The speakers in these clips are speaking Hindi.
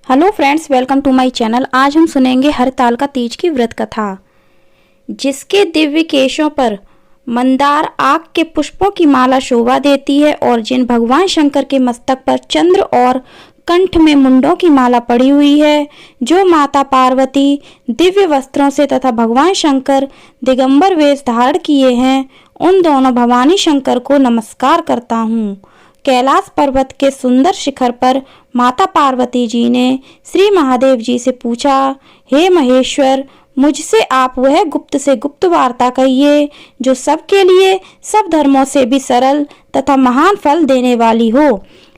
Hello friends, welcome to my channel. आज हम सुनेंगे हरतालिका तीज की व्रत कथा। जिसके दिव्य केशों पर मंदार आक के पुष्पों की माला शोभा देती है और जिन भगवान शंकर के मस्तक पर चंद्र और कंठ में मुंडों की माला पड़ी हुई है, जो माता पार्वती दिव्य वस्त्रों से तथा भगवान शंकर दिगंबर वेश धारण किए हैं, उन दोनों भवानी शंकर को नमस्कार करता हूँ। कैलाश पर्वत के सुंदर शिखर पर माता पार्वती जी ने श्री महादेव जी से पूछा, हे महेश्वर, मुझसे आप वह गुप्त से गुप्त वार्ता कहिए जो सबके लिए सब धर्मों से भी सरल तथा महान फल देने वाली हो।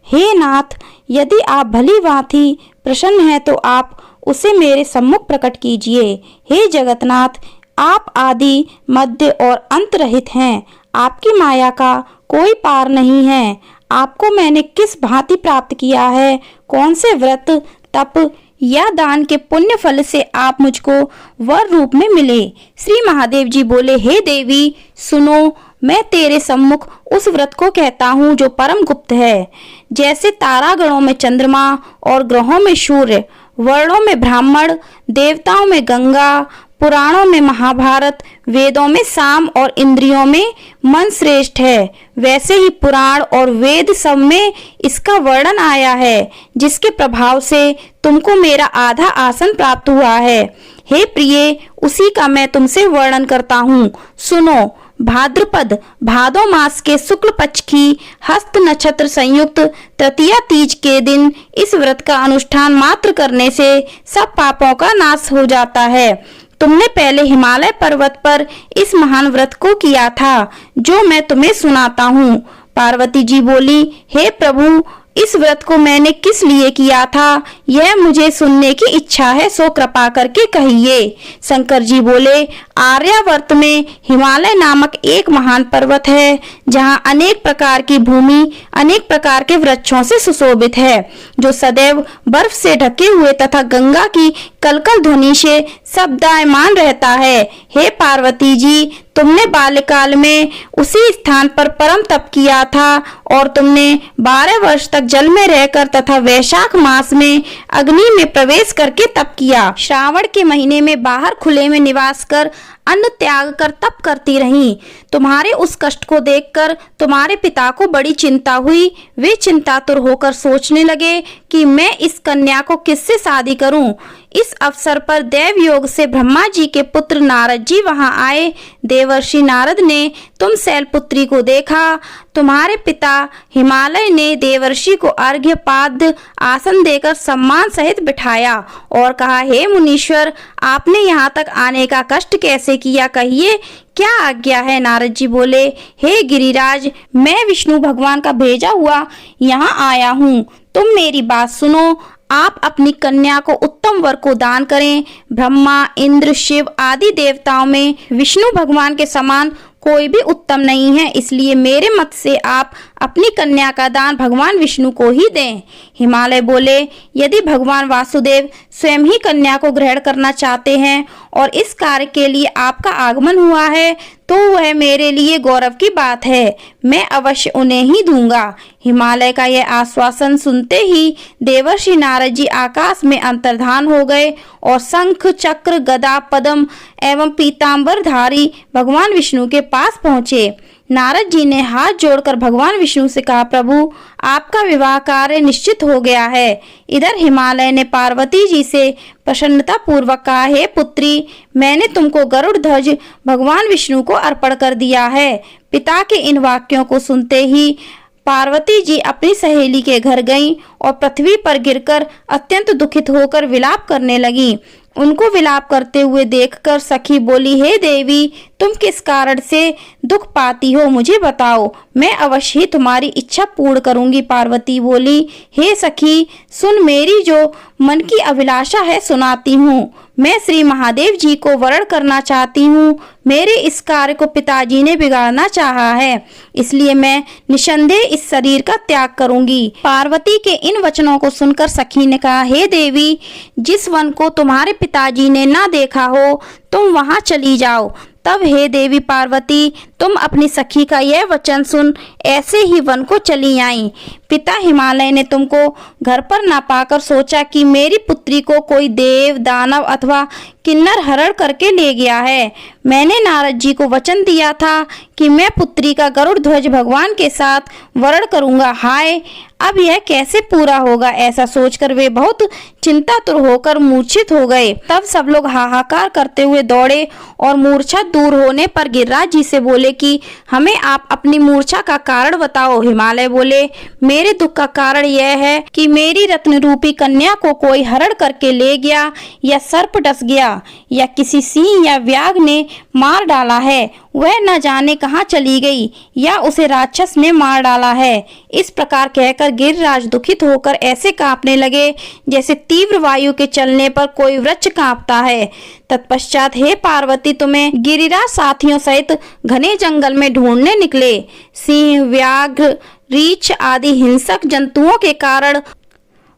हे नाथ, यदि आप भली भांति प्रसन्न हैं तो आप उसे मेरे सम्मुख प्रकट कीजिए। हे जगन्नाथ, आप आदि मध्य और अंत रहित हैं, आपकी माया का कोई पार नहीं है। आपको मैंने किस भांति प्राप्त किया है, कौन से व्रत तप या दान के पुण्य फल से आप मुझको वर रूप में मिले। श्री महादेव जी बोले, हे देवी सुनो, मैं तेरे सम्मुख उस व्रत को कहता हूँ जो परम गुप्त है। जैसे तारागणों में चंद्रमा और ग्रहों में सूर्य, वर्णों में ब्राह्मण, देवताओं में गंगा, पुराणों में महाभारत, वेदों में साम और इंद्रियों में मन श्रेष्ठ है, वैसे ही पुराण और वेद सब में इसका वर्णन आया है, जिसके प्रभाव से तुमको मेरा आधा आसन प्राप्त हुआ है। हे प्रिय, उसी का मैं तुमसे वर्णन करता हूँ, सुनो। भाद्रपद भादो मास के शुक्ल पक्ष की हस्त नक्षत्र संयुक्त तृतीया तीज के दिन इस व्रत का अनुष्ठान मात्र करने से सब पापों का नाश हो जाता है। तुमने पहले हिमालय पर्वत पर इस महान व्रत को किया था, जो मैं तुम्हें सुनाता हूँ। पार्वती जी बोली, हे प्रभु, इस व्रत को मैंने किस लिए किया था, यह मुझे सुनने की इच्छा है, सो कृपा करके कहिए। शंकर जी बोले, आर्यावर्त में हिमालय नामक एक महान पर्वत है, जहाँ अनेक प्रकार की भूमि अनेक प्रकार के वृक्षों से सुशोभित है, जो सदैव बर्फ से ढके हुए तथा गंगा की कलकल ध्वनि से शब्दायमान रहता है। हे पार्वती जी, तुमने बाल्यकाल में उसी स्थान पर परम तप किया था और तुमने 12 वर्ष तक जल में रहकर तथा वैशाख मास में अग्नि में प्रवेश करके तप किया। श्रावण के महीने में बाहर खुले में निवास कर अन्न त्याग कर तप करती रहीं। तुम्हारे उस कष्ट को देखकर तुम्हारे पिता को बड़ी चिंता हुई। वे चिंतातुर होकर सोचने लगे कि मैं इस कन्या को किससे शादी करूं। इस अवसर पर देव योग से ब्रह्मा जी के पुत्र नारद जी वहां आए। देवर्षि नारद ने तुम शैलपुत्री को देखा। तुम्हारे पिता हिमालय ने देवर्षि को अर्घ्य पाद्य आसन देकर सम्मान सहित बिठाया और कहा, हे मुनीश्वर, आपने यहाँ तक आने का कष्ट कैसे किया, कहिए क्या आज्ञा है। नारद जी बोले, हे गिरिराज, मैं विष्णु भगवान का भेजा हुआ यहाँ आया हूँ। तुम मेरी बात सुनो। आप अपनी कन्या को उत्तम वर को दान करें। ब्रह्मा, इंद्र, शिव आदि देवताओं में विष्णु भगवान के समान कोई भी उत्तम नहीं है, इसलिए मेरे मत से आप अपनी कन्या का दान भगवान विष्णु को ही दें। हिमालय बोले, यदि भगवान वासुदेव स्वयं ही कन्या को ग्रहण करना चाहते हैं और इस कार्य के लिए आपका आगमन हुआ है, तो वह मेरे लिए गौरव की बात है। मैं अवश्य उन्हें ही दूंगा। हिमालय का यह आश्वासन सुनते ही देवर्षि नारद जी आकाश में अंतर्धान हो गए और शंख, चक्र, गदा, पद्म एवं पीतांबरधारी भगवान विष्णु के पास पहुँचे। नारद जी ने हाथ जोड़कर भगवान विष्णु से कहा, प्रभु, आपका विवाह कार्य निश्चित हो गया है। इधर हिमालय ने पार्वती जी से प्रसन्नता पूर्वक कहा, हे पुत्री, मैंने तुमको गरुड़ ध्वज भगवान विष्णु को अर्पण कर दिया है। पिता के इन वाक्यों को सुनते ही पार्वती जी अपनी सहेली के घर गईं और पृथ्वी पर गिरकर अत्यंत दुखित होकर विलाप करने लगीं। उनको विलाप करते हुए देखकर सखी बोली, हे देवी, तुम किस कारण से दुख पाती हो, मुझे बताओ, मैं अवश्य ही तुम्हारी इच्छा पूर्ण करूंगी। पार्वती बोली, हे सखी, सुन, मेरी जो मन की अभिलाषा है सुनाती हूँ। मैं श्री महादेव जी को वरण करना चाहती हूँ। मेरे इस कार्य को पिताजी ने बिगाड़ना चाहा है, इसलिए मैं निसंदेह इस शरीर का त्याग करूंगी। पार्वती के इन वचनों को सुनकर सखी ने कहा, हे देवी, जिस वन को तुम्हारे पिताजी ने ना देखा हो, तुम वहां चली जाओ तब हे देवी पार्वती, तुम अपनी सखी का यह वचन सुन ऐसे ही वन को चली आईं। पिता हिमालय ने तुमको घर पर ना पाकर सोचा कि मेरी पुत्री को कोई देव, दानव अथवा किन्नर हरण करके ले गया है। मैंने नारद जी को वचन दिया था कि मैं पुत्री का गरुड़ ध्वज भगवान के साथ वरण करूंगा। हाय, अब यह कैसे पूरा होगा? ऐसा सोचकर वे बहुत चिंतातुर होकर मूर्छित हो गए। तब सब लोग हाहाकार करते हुए दौड़े और मूर्छा दूर होने पर गिरिराज जी से बोले कि हमें आप अपनी मूर्छा का कारण बताओ। हिमालय बोले, मेरे दुख का कारण यह है कि मेरी रत्न रूपी कन्या को कोई हरण करके ले गया, या सर्प डस गया, या किसी सिंह या व्याघ्र ने मार डाला है। वह न जाने कहाँ चली गई, या उसे राक्षस ने मार डाला है। इस प्रकार कहकर गिरिराज दुखित होकर ऐसे कांपने लगे जैसे तीव्र वायु के चलने पर कोई वृक्ष कांपता है। तत्पश्चात हे पार्वती, तुम्हें गिरिराज साथियों सहित घने जंगल में ढूंढने निकले। सिंह, व्याघ्र, रीछ आदि हिंसक जंतुओं के कारण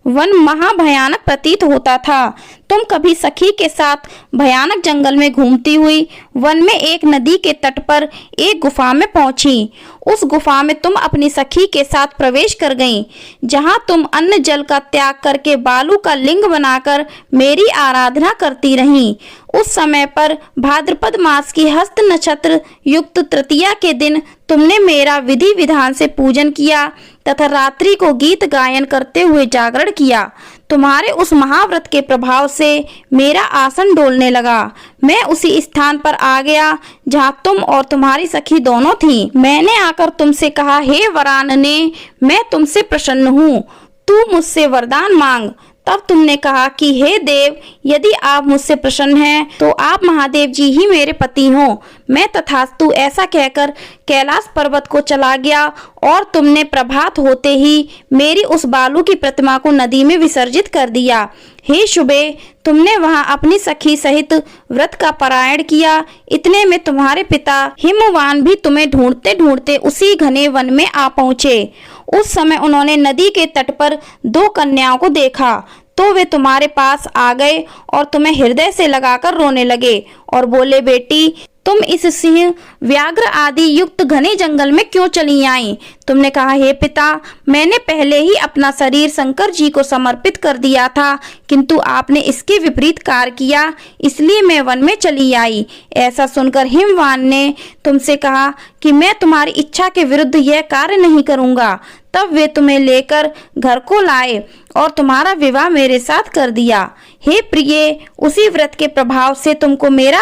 वन महाभयानक प्रतीत होता था। तुम कभी सखी के साथ भयानक जंगल में घूमती हुई वन में एक नदी के तट पर एक गुफा में पहुंची। उस गुफा में तुम अपनी सखी के साथ प्रवेश कर गईं, जहां तुम अन्न जल का त्याग करके बालू का लिंग बनाकर मेरी आराधना करती रहीं। उस समय पर भाद्रपद मास की हस्त नक्षत्र युक्त तृतीया के दिन तुमने मेरा विधि विधान से पूजन किया तथा रात्रि को गीत गायन करते हुए जागरण किया। तुम्हारे उस महाव्रत के प्रभाव से मेरा आसन डोलने लगा। मैं उसी स्थान पर आ गया जहां तुम और तुम्हारी सखी दोनों थीं। मैंने आकर तुमसे कहा, हे वरानने, मैं तुमसे प्रसन्न हूँ, तू मुझसे वरदान मांग। तब तुमने कहा कि हे देव, यदि आप मुझसे प्रसन्न हैं तो आप महादेव जी ही मेरे पति हों। मैं तथास्तु ऐसा कहकर कैलाश पर्वत को चला गया और तुमने प्रभात होते ही मेरी उस बालू की प्रतिमा को नदी में विसर्जित कर दिया। हे शुभे, तुमने वहां अपनी सखी सहित व्रत का पारायण किया। इतने में तुम्हारे पिता हिमवान भी तुम्हें ढूंढते ढूंढते उसी घने वन में आ पहुंचे। उस समय उन्होंने नदी के तट पर 2 कन्याओं को देखा तो वे तुम्हारे पास आ गए और तुम्हें हृदय से लगाकर रोने लगे और बोले, बेटी, तुम इस सिंह, व्याघ्र आदि युक्त घने जंगल में क्यों चली आई? तुमने कहा, हे पिता, मैंने पहले ही अपना शरीर शंकर जी को समर्पित कर दिया था, किंतु आपने इसके विपरीत कार्य किया, इसलिए मैं वन में चली आई। ऐसा सुनकर हिमवान ने तुमसे कहा कि मैं तुम्हारी इच्छा के विरुद्ध यह कार्य नहीं करूंगा। तब वे तुम्हें लेकर घर को लाए और तुम्हारा विवाह मेरे साथ कर दिया। हे प्रिय, उसी व्रत के प्रभाव से तुमको मेरा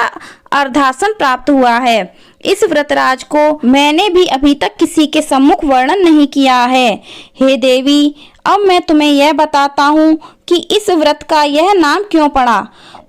अर्धासन प्राप्त हुआ है। इस व्रतराज को मैंने भी अभी तक किसी के सम्मुख वर्णन नहीं किया है। हे देवी, अब मैं तुम्हें यह बताता हूँ कि इस व्रत का यह नाम क्यों पड़ा।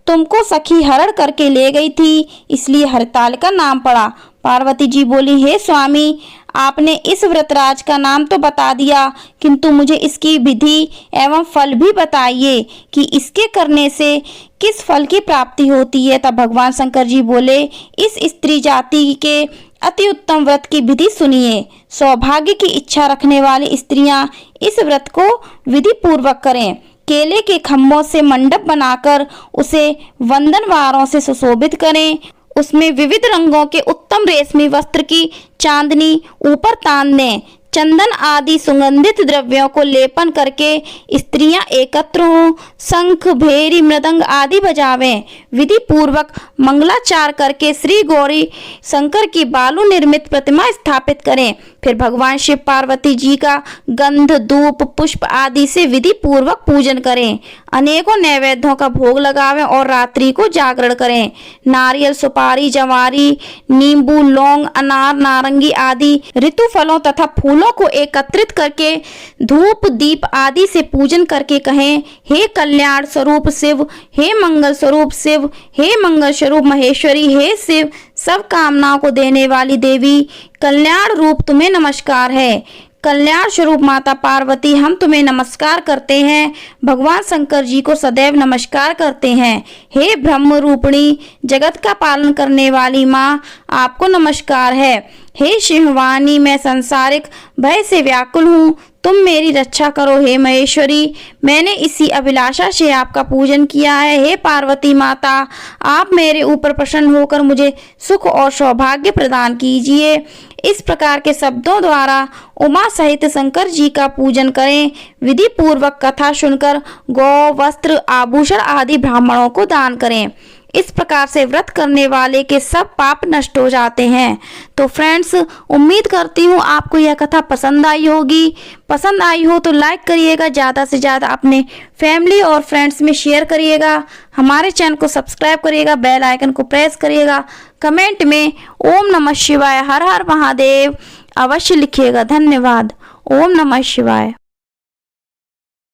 तुमको सखी हरण करके ले गई थी, इसलिए हरतालिका नाम पड़ा। पार्वती जी बोली, हे स्वामी, आपने इस व्रतराज का नाम तो बता दिया, किंतु मुझे इसकी विधि एवं फल भी बताइए कि इसके करने से किस फल की प्राप्ति होती है। तब भगवान शंकर जी बोले, इस स्त्री जाति के अति उत्तम व्रत की विधि सुनिए। सौभाग्य की इच्छा रखने वाली स्त्रियां इस व्रत को विधि पूर्वक करें। केले के खम्भों से मंडप बनाकर उसे वंदनवारों से सुशोभित करें। उसमें विविध रंगों के उत्तम रेशमी वस्त्र की चांदनी ऊपर तान दें। चंदन आदि सुगंधित द्रव्यों को लेपन करके स्त्रियां एकत्र हों, शंख, भेरी, मृदंग आदि बजावें। विधि पूर्वक मंगलाचार करके श्री गौरी शंकर की बालू निर्मित प्रतिमा स्थापित करें। फिर भगवान शिव पार्वती जी का गंध, धूप, पुष्प आदि से विधि पूर्वक पूजन करें। अनेकों नैवेद्यों का भोग लगावें और रात्रि को जागरण करें। नारियल, सुपारी, जवारी, नींबू, लौंग, अनार, नारंगी आदि ऋतु फलों तथा फूलों को एकत्रित करके धूप, दीप आदि से पूजन करके कहें, हे कल्याण स्वरूप शिव, हे मंगल स्वरूप शिव, हे मंगल स्वरूप महेश्वरी, हे शिव, सब कामनाओं को देने वाली देवी, कल्याण रूप तुम्हें नमस्कार है। कल्याण स्वरूप माता पार्वती, हम तुम्हें नमस्कार करते हैं। भगवान शंकर जी को सदैव नमस्कार करते हैं। हे ब्रह्म रूपिणी, जगत का पालन करने वाली माँ, आपको नमस्कार है। हे शिववाणी, मैं संसारिक भय से व्याकुल हूँ, तुम मेरी रक्षा करो हे महेश्वरी। मैंने इसी अभिलाषा से आपका पूजन किया है। हे पार्वती माता, आप मेरे ऊपर प्रसन्न होकर मुझे सुख और सौभाग्य प्रदान कीजिए। इस प्रकार के शब्दों द्वारा उमा सहित शंकर जी का पूजन करें। विधि पूर्वक कथा सुनकर गौ, वस्त्र, आभूषण आदि ब्राह्मणों को दान करें। इस प्रकार से व्रत करने वाले के सब पाप नष्ट हो जाते हैं। तो फ्रेंड्स, उम्मीद करती हूँ आपको यह कथा पसंद आई होगी। पसंद आई हो तो लाइक करिएगा, ज़्यादा से ज़्यादा अपने फैमिली और फ्रेंड्स में शेयर करिएगा। हमारे चैनल को सब्सक्राइब करिएगा, बेल आइकन को प्रेस करिएगा। कमेंट में ओम नमः शिवाय, हर हर महादेव अवश्य लिखिएगा। धन्यवाद। ओम नमः शिवाय।